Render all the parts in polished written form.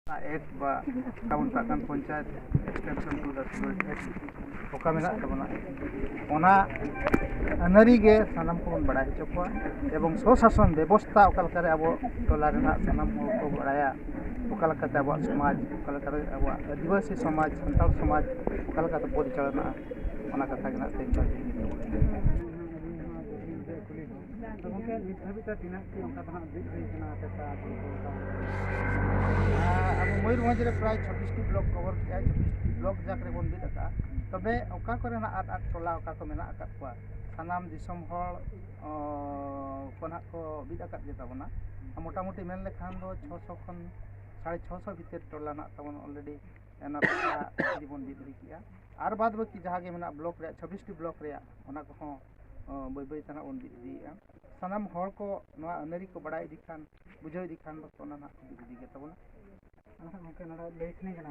एक ताबन ताकन panchayat extension to the ओका मेना ताबना ओना अनरी गे सनम को बड़ा चुका एवं स्वशासन व्यवस्था ओकालकारे अब टोला रेना सनम को बड़ाया ओकालकाते अब समाज ओकालकारे अब आदिवासी समाज संताल समाज ओकालकाते परिचालना ओना कथा गना तेन मयूरभंज प्राय 26 ब्लॉक कवर किया 26 ब्लॉक जाके बन बिद का तबे ओका करना आट आट टोला ओका को मेना आकात को सानाम दिसम हल कोना को बिद आकात जे ताबना मोटा मोटी मेन लेखान दो 600 खन 650 भीतर टोला ना ताबन ऑलरेडी एना जीवन बिद किया आर बाद बाकी जहां गे मेना ब्लॉक रे 26 ब्लॉक रे ओना को बय बय तना बन बिद दिया सानाम हर को नवा अनरी को बड़ा इदी खान बुझाव इदी खान तो ना बिद गे ताबना मौके नड़ा लेखने के ना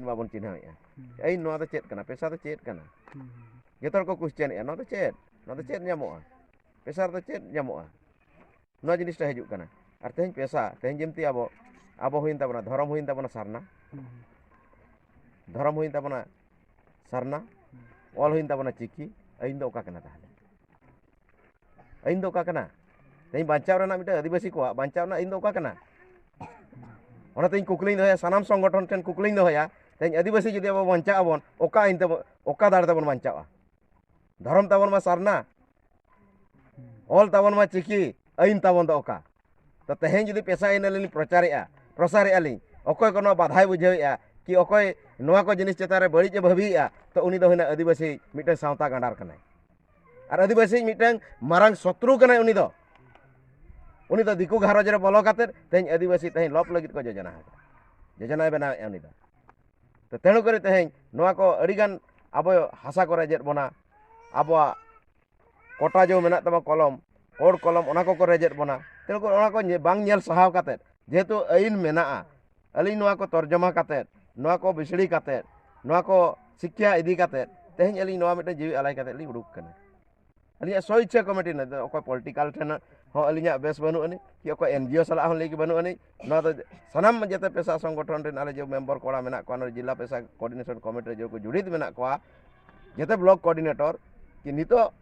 बाबन चिन्ह ऐ नोआ तो चेत कना पेशा तो चेत कना जतोर को क्वेश्चन ए नोआ तो चेत ᱧᱟᱢᱚᱜᱼᱟ पेशा तो चेत ᱧᱟᱢᱚᱜᱼᱟ नोआ जिनिसटा हिजुग कना आर तेहन पेशा तेहन जेमती अब हुइन ताबना धर्म हुइन ताबना सारना ऑल हुइन ताबना चिकी ऐन दो ओका कना ताहले ऐन दो ओका कना तेहन बांचाव रना मिटे आदिवासी को बांचाव ना ऐन दो ओका कना ᱚᱱᱟᱛᱮᱧ ᱠᱩᱠᱞᱤᱧ ᱫᱚᱦᱚᱭᱟ ᱥᱟᱱᱟᱢ ᱥᱚᱝᱜᱚᱴᱷᱚᱱ ᱴᱷᱮᱱ ᱠᱩᱠᱞᱤᱧ ᱫᱚᱦᱚᱭᱟ ᱛᱮᱦᱮᱧ ᱟᱹᱫᱤᱵᱟᱹᱥᱤ ᱡᱩᱫᱤ ᱟᱵᱚ ᱵᱟᱧᱪᱟᱜ ᱟᱵᱚᱱ ᱚᱠᱟ ᱟᱹᱭᱤᱱ ᱛᱮᱵᱚᱱ ᱚᱠᱟ ᱫᱟᱲᱮ ᱛᱮᱵᱚᱱ ᱵᱟᱧᱪᱟᱜᱼᱟ ᱫᱷᱚᱨᱚᱢ ᱛᱟᱵᱚᱱ ᱢᱟ ᱥᱟᱨᱱᱟ ᱚᱞ ᱛᱟᱵᱚᱱ ᱢᱟ ᱪᱤᱠᱤ ᱟᱹᱭᱤᱱ ᱛᱟᱵᱚᱱ ᱫᱚ ᱚᱠᱟ ᱛᱚ ᱛᱮᱦᱮᱧ ᱡᱩᱫᱤ ᱯᱮᱥᱟ ᱟᱹᱭᱤᱱ ᱟᱹᱞᱤᱧ ᱯᱨᱚᱪᱟᱨᱮᱜᱼᱟ ᱞᱤᱧ ᱚᱠᱚᱭ ko ᱱᱚᱣᱟ ᱵᱟᱫᱷᱟᱭ ᱵᱩᱡᱷᱟᱹᱣᱮᱜᱼᱟ कि ᱚᱠᱚᱭ ᱱᱚᱣᱟ ᱠᱚ ᱡᱤᱱᱤᱥ ᱪᱮᱛᱟᱱ ᱨᱮ ᱵᱟᱹᱲᱤᱡ ᱮ ᱵᱷᱟᱹᱵᱤᱭᱮᱜᱼᱟ ᱛᱚ ᱩᱱᱤ ᱫᱚ ᱦᱩᱭᱱᱟ ᱟᱹᱫᱤᱵᱟᱹᱥᱤ ᱢᱤᱫᱴᱟᱝ ᱥᱟᱶᱛᱟ ᱜᱟᱸᱰᱟᱨ ᱠᱟᱱᱟᱭ ᱟᱨ ᱟᱹᱫᱤᱵᱟᱹᱥᱤ ᱢᱤᱫᱴᱟᱝ ᱢᱟᱨᱟᱝ ᱥᱚᱛᱨᱩ ᱠᱟᱱᱟᱭ ᱩᱱᱤ ᱫᱚ ᱫᱤᱠᱩ ᱜᱷᱟᱨᱚᱸᱡᱽ ᱨᱮ ᱵᱚᱞᱚ ᱠᱟᱛᱮᱫ ᱛᱮᱦᱮᱧ ᱟᱹᱫᱤᱵᱟᱹᱥᱤ ᱛᱮᱦᱮᱧ ᱞᱚᱯ ᱞᱟᱹᱜᱤᱫ ᱠᱚ ᱡᱳᱡᱚᱱᱟᱭ ᱵᱮᱱᱟᱣᱮᱜᱼᱟ ᱩᱱᱤ ᱫᱚ ᱛᱚ ᱛᱮणᱩ ᱠᱚᱨᱮ ᱛᱮᱦᱮᱧ ᱱᱚᱣᱟ ᱠᱚ ᱟᱹᱰᱤᱜᱟᱱ ᱟᱵᱚ ᱦᱟᱥᱟ ᱠᱚ ᱨᱮᱡᱮᱫ ᱵᱚᱱᱟ ᱟᱵᱚᱣᱟᱜ ᱠᱚᱴᱟ ᱡᱚ ᱢᱮᱱᱟᱜ ᱛᱟᱵᱚᱱᱟ ᱠᱚᱞᱚᱢ ᱠᱳᱰ ᱠᱚᱞᱚᱢ ᱚᱱᱟ ᱠᱚᱠᱚ ᱨᱮᱡᱮᱫ ᱵᱚᱱᱟ ᱛᱮणᱩ ᱚᱱᱟ ko ᱵᱟᱝ ᱧᱮᱞ ᱥᱟᱦᱟᱣ ᱠᱟᱛᱮᱫ যেহেতু আইন মেনাᱜᱼᱟ ᱟᱹᱞᱤᱧ ᱱᱚᱣᱟ ᱠᱚ তর্জমা কাতেদ ᱱᱚᱣᱟ ᱠᱚ ᱵᱤᱥᱲᱤ ᱠᱟᱛᱮᱫ ᱱᱚᱣᱟ ᱠᱚ ᱥᱤᱠᱠᱷᱟ ᱤᱫᱤ ᱠᱟᱛᱮᱫ ᱛᱮᱦᱮᱧ ᱟᱹᱞᱤᱧ ᱱᱚᱣᱟ ᱢᱤᱫᱴᱮᱱ ᱡᱤᱣᱤ ᱟᱞᱟᱭ ᱠᱟᱛᱮᱫ ᱞᱤᱧ ᱩᱰᱩᱠ ᱠᱟᱱᱟ ᱟᱹᱞᱤᱧᱟᱜ ᱥᱚ ᱤᱪᱪᱷᱟ ᱠᱚᱢᱤᱴᱤ ᱚᱠᱚᱭ ᱯᱚᱞᱤᱴᱤᱠᱟᱞ ᱴᱷᱮᱱ ᱦᱚᱸ ᱟᱹᱞᱤᱧᱟᱜ ᱵᱮᱥ ᱵᱟᱹᱱᱩᱜ ᱟᱹᱱᱤᱡ ᱠᱤ ᱚᱠᱚᱭ ᱮᱱᱡᱤও ᱥᱟᱞᱟᱜ ᱦᱚᱸ ᱞᱤᱝᱠ ᱵᱟᱹᱱᱩᱜ ᱟᱹᱱᱤᱡ ᱱᱚᱣᱟ ᱫᱚ ᱥᱟᱱᱟᱢ ᱡᱮᱛᱮ ᱯᱮᱥᱟ ᱥᱚᱝᱜᱚᱴᱷᱚᱱ ᱨᱮᱱ ᱟᱞᱮ ᱡᱮ ᱢᱮᱢᱵᱟᱨ ᱠᱚᱲᱟ ᱢᱮᱱᱟᱜ ᱠᱚᱣᱟ ᱱᱚᱰᱮ ᱡᱤᱞᱟ ᱯᱮᱥᱟ ᱠᱳᱚᱨᱰᱤᱱᱮᱥᱚᱱ ᱠᱚᱢᱤᱴᱤ ᱨᱮ ᱡᱮ ᱠᱚ ᱡᱩᱲᱤᱛ ᱢᱮᱱᱟᱜ ᱠᱚᱣᱟ ᱡᱮᱛᱮ ᱵᱞᱚᱠ ᱠᱳᱚᱨᱰᱤᱱᱮᱴᱚᱨ कि ᱱᱤᱛᱚᱜ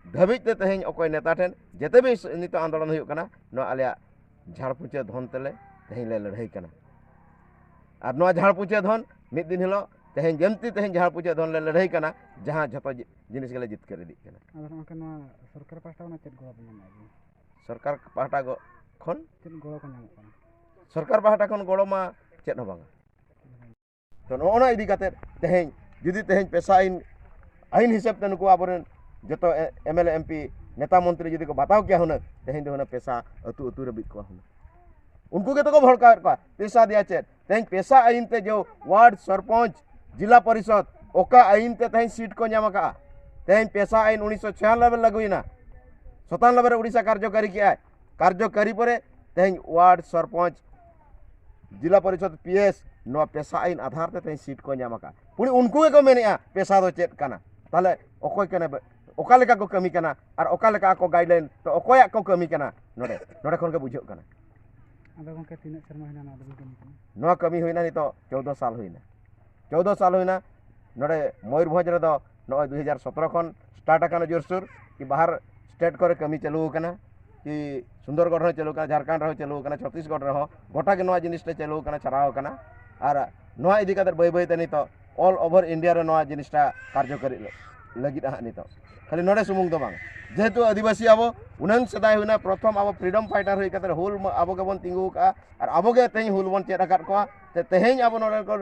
ᱫᱷᱟᱹᱵᱤᱡ ᱛᱮ ᱛᱮᱦᱮᱧ ᱚᱠᱚᱭ ᱱᱮᱛᱟ ᱴᱷᱮᱱ ᱡᱮᱛᱮ ᱵᱤ ᱱᱤᱛᱚᱜ ᱟᱱᱫᱳᱞᱚᱱ ᱦᱩᱭᱩᱜ ᱠᱟᱱᱟ ᱱᱚᱣᱟ ᱟᱞᱮᱭᱟᱜ ঝাড়ᱯᱩᱸᱪᱟᱹ ᱫᱷᱚᱱ ᱛᱮᱞᱮ ᱛᱮᱦᱮᱧ ᱞᱮ ᱞᱟᱹᱲᱦᱟᱹᱭ ᱠᱟᱱᱟ ᱟᱨ ᱱᱚᱣᱟ ঝাড়ᱯᱩᱸᱪᱟᱹ ᱫᱷᱚᱱ ᱢᱤᱫ ᱫᱤᱱ ᱦᱤᱞᱳᱜ ᱛᱮᱦᱮᱧ ᱡᱮᱢᱛᱤ ᱛᱮᱦᱮᱧ ঝাড়ᱯᱩᱸᱪᱟᱹ ᱫᱷᱚᱱ ᱞᱮ ᱞᱟᱹᱲᱦᱟᱹᱭ ᱠᱟᱱᱟ ᱡᱟᱦᱟᱸ ᱡᱷᱚᱛᱚ ᱡᱤᱱᱤᱥ ᱜᱮᱞᱮ ᱡᱤᱛᱠᱟᱹᱨ ᱤᱫᱤᱜ ᱠᱟᱱᱟ ᱟᱫᱚ ᱱᱚᱝᱠᱟ ᱱᱚᱣᱟ ᱥᱚᱨᱠᱟর ᱯᱟᱦᱴᱟ ᱠᱷᱚᱱᱟᱜ ᱪᱮᱫ ᱜᱚᱲᱚ ᱯᱮ ᱧᱟᱢᱮᱜᱼᱟ ᱥᱚᱨᱠᱟর ᱯᱟᱦᱴᱟ ᱠᱷᱚᱱ ᱪᱮᱫ ᱜᱚᱲᱚ ᱠᱚ ᱧᱟᱢᱚᱜ ᱠᱟᱱᱟ ᱥᱚᱨᱠᱟর ᱯᱟᱦᱴᱟ ᱠᱷᱚᱱ ᱜᱚᱲᱚ ᱢᱟ ᱪᱮᱫ ᱦᱚᱸ ᱵᱟᱝᱟ ᱛᱚ ᱱᱚᱜᱼᱚ ᱤᱫᱤ ᱠᱟᱛᱮᱫ ᱛᱮᱦᱮᱧ ᱡᱩᱫᱤ ᱛᱮᱦᱮᱧ ᱯᱮᱥᱟ ᱟᱹᱭᱤᱱ ᱦᱤᱥᱟᱹᱵ ᱛᱮ ᱱᱩᱠᱩ ᱟᱵᱚᱨᱮᱱ ᱡᱚᱛᱚ ᱮᱢᱮᱞᱮ ᱮᱢᱯᱤ नेता मंत्री जुदी को बताओ क्या हुनर तेहन दो पेशा अतु अतु रे बिक को हुनर उनको के तो को भड़काएत को पेशा दिया चेत तेहन पेशा आईन ते जो वार्ड सरपंच जिला परिषद ओका आईन ते तेहन सीट को ᱧᱟᱢ का तेहन पेशा आईन 1996 में लगुइना 97 रे उड़ीसा कार्यकारी किया कार्यकारी परे तेहन वार्ड सरपंच जिला परिषद पीएस नो पेशा आईन आधार ते तेहन सीट को ᱧᱟᱢ का पुणी उनको को मेनेआ पेशा दो चेत काना ताले ओकोय कने ओका लेका को कमी कना और ओका लेका को गाइडलाइन तो ओकोया को कमी कना नोडे नोडे खन के बुझो कना आदो गंके तीन शर्मा हिना ना दबी कमी कना नो कमी होइना नि तो 14 साल होइना 14 साल होइना नोडे मयूरभंज रे दो 2017 खन स्टार्ट कना जोरसुर कि बाहर स्टेट करे कमी चालू कना कि सुंदरगढ़ रे चालू कना झारखंड रे चालू कना छत्तीसगढ़ रे हो गोटा के नवा जिनिस चालू कना चराव कना और नवा इदी कदर बय बय ते नि तो ऑल ओवर इंडिया रे नवा जिनिसटा कार्यकारी लगित आ नि तो खाली नोडे सुमुंग दो बांग जेहेतु आदिवासी आबो उनन सदाय हुना प्रथम आबो फ्रीडम फाइटर होई कतर हुल आबो के बन तिंगु का और आबो के तेही हुल बन चेरा काट को ते तेहेन आबो नोडे को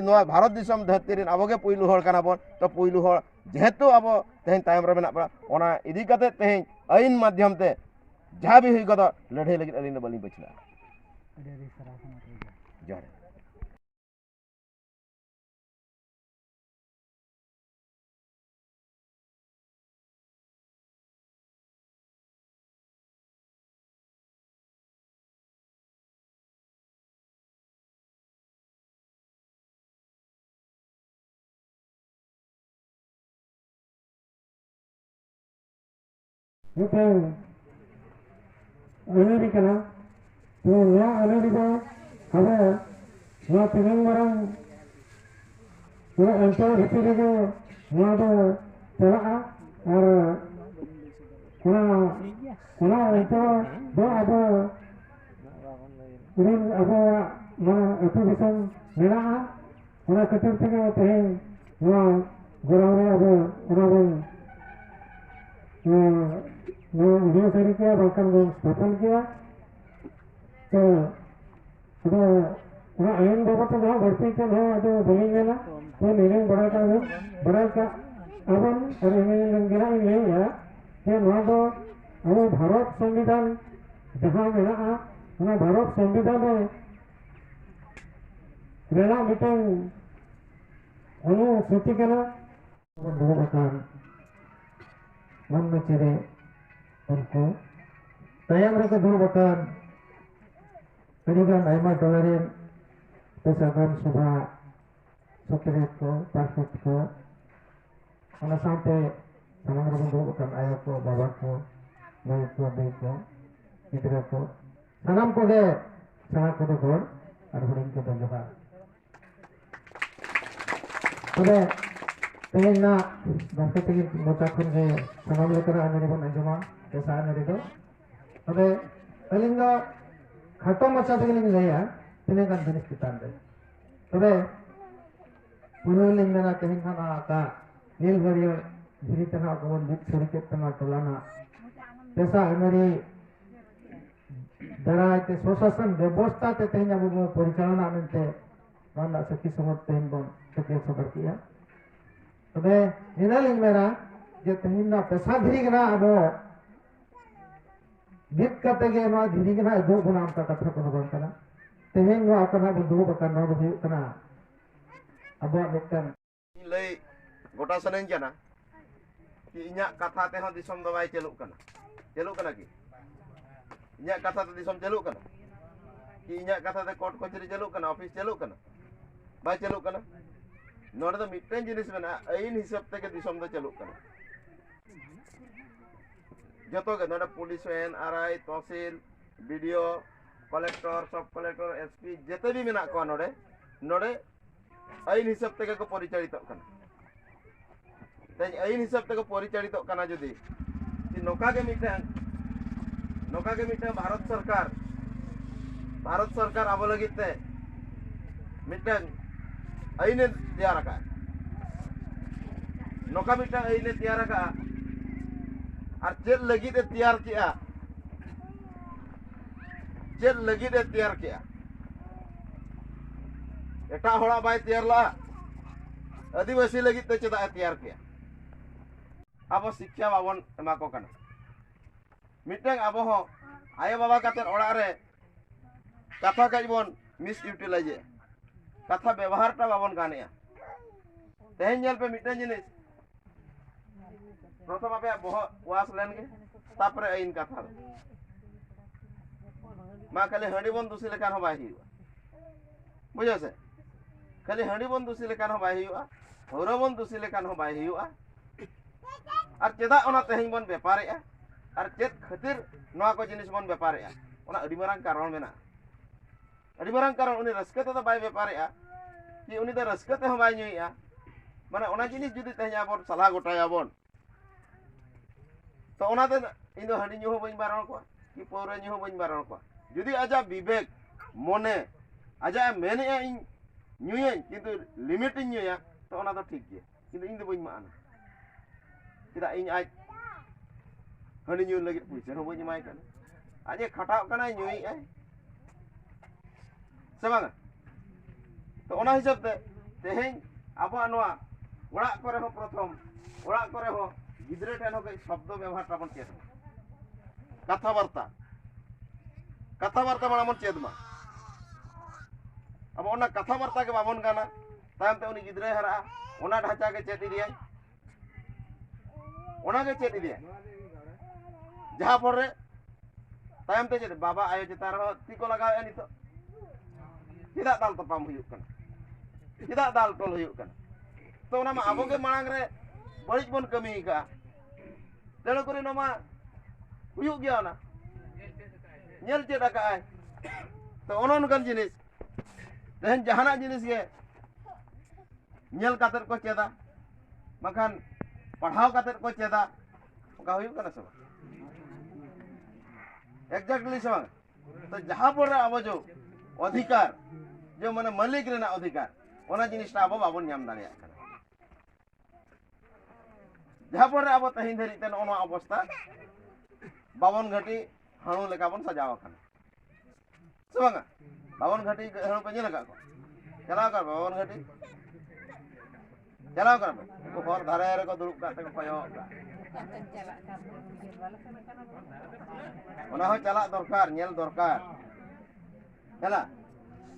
नोआ भारत दिसम धरती रेन आबो के पुइलु हर काना बन तो पुइलु हर जेहेतु आबो तेहेन टाइम रे मेना पड़ा ओना इदी कते तेहेन आईन माध्यम ते जहां भी हुई गद लड़ाई लगी अलिन बलि बचला जय Bukan ini kena, punya ini dia, ada, dia tinggal orang, dia entar itu juga, dia ada, telah, kena itu, dia ada, ini ada, mana itu bisa, mana, mana ketika teh, dia gurau ada, orang dia tadi क्या bahkan स्थापन किया तो वो ion बाबा तो वहाँ भर्ती का ना जो बोलेंगे ना तो निर्णय बड़ा का अपन और गिरा ये है कि वहाँ तो वो भारत संविधान जहाँ मेरा वहाँ भारत संविधान में मेरा मीटिंग अनुसूची का ना दो बकार मन में चले उनको तैयार रखो दो बकार करीबन आयमा डॉलर पेशागन सभा सेक्रेटरी को पार्षद को उन साथे सामान रखो दो बकार आयो को बाबा को भाई को भाई को इधर को सलाम को दे सलाम को दे गोर और हरिंग को दे जोहार तबे तेना गंके तेगी मोचा खन गे सलाम लेकर आने बन अंजमा कैसा नरे दो अबे अलिंग दो खाटो मचा तेगी लिंग गया tinaga jenis kita ande. Tapi punuling mena tehin kana ka nil gario diri tena kebon bit sedikit tengah tolana. Desa emeri darah itu sosasan ବ୍ୟବস্থা te tehnya bubu परिचालना mente mana seki semut tehin bon seki seperti ya. Tapi ninaling mera je tehin na pesa diri kena abo bit kate ge no diri kena do gunam ta katra kono bon kana. Tehin no akana budu bakan no budu kana. Abo mitan lay gota sanen jana ki inya katha te ho disom do bai celuk kana ki inya katha te disom celuk kana ki inya katha te court kachari celuk kana office celuk kana bai celuk kana node do mitten jinis mena ain hisab teke disom do celuk kana joto ge node police ven arai tahsil BDO collector sub collector SP jete bi mena ko node ain hisab teke ko porichalitok kana dan ain hisab teke porichalitok kana jodi ti noka ge mitten Bharat सरकार अब लगी ते mitten आईने तैयार का नौका mitten आईने तैयार का और चेल लगी ते तैयार किया एटा होड़ा बाय तैयार ला आदिवासी लगी ते चेदा तैयार किया अब शिक्षा बाबन एमा को कना मिटन अब हो आयो बाबा काते ओड़ा रे कथा काजबन मिस यूटिलाइज कथा व्यवहारटा बाबन गानेया तेहेन जेल पे मिटन जिनिस प्रथम आपे बह वास लेन गे तापरे आइन कथा मा खाली हंडी बन दुसी लेकान हो बाय हियुआ बुझो से खाली हंडी बन दुसी लेकान हो बाय हियुआ हौरा बन दुसी लेकान हो बाय हियुआ और चेदा ओना तेहेन बन व्यापारेया और चेत खातिर नवा को जिनिस बन व्यापारेया ओना अडी मारांग कारण मेना अड़ी मारांग कारण उनी रस्के तो बाय व्यापारेया कि उनी तो रस्के ते हो बाय नुइया माने ओना जिनिस जुदी तेहnya बोन सलाह गोटाया बोन तो ओना ते इन दो हंडी न्यू हो बइन बारण को कि पौरे न्यू हो बइन बारण को जुदी आजा विवेक मोने आजा मेने इन न्यूया किंतु लिमिट न्यूया तो ओना तो ठीक गया किंतु इन दो बइन माना किदा इन आज हंडी न्यू लगी पैसा हो बइन माय कन आजे खटाव कना न्यूई आई सेबांगा तो ओना हिसाब ते तेहेन आबो नवा ओड़ा करे हो प्रथम ओड़ा करे हो गिद्रे ठेन हो कई शब्द व्यवहार ताबन चेद कथा वार्ता मन चेद मा अब ओना कथा वार्ता के बाबन गाना तायम ते उनी गिद्रे हरा ओना ढांचा के चेद दिया ओना के चेद दिया जहां पर रे तायम ते चेद बाबा आयो चेतार हो ती को लगावे नितो tidak dal tapam huyuk kana tidak dal tol huyuk kana to nama aboge manang re balik bon kami ka dalo kore nama huyuk gya na nyel ceda ka ai to onon kan jinis den jahana jinis ge nyel kater ko ceda makan padhaw kater ko ceda ka huyuk kana sa exactly sa to jaha por abo jo अधिकार जो माने मालिक रेना अधिकार ओना जिनिसटा अब बाबन नाम दाड़िया kana जहां पर अब तहिन धरी तेन ओना अवस्था बावन घाटी हाणु लेका बन सजाव kana सेबांगा बावन घाटी हाणु पे नेल का को चलाव कर बावन घाटी चलाव कर को हर धारे रे को दुरुब काते को कयो ओना हो चला दरकार नेल दरकार चला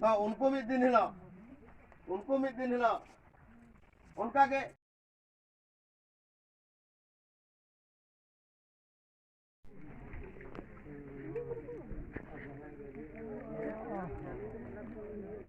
तो उनको मिद दिन हिलो उनका के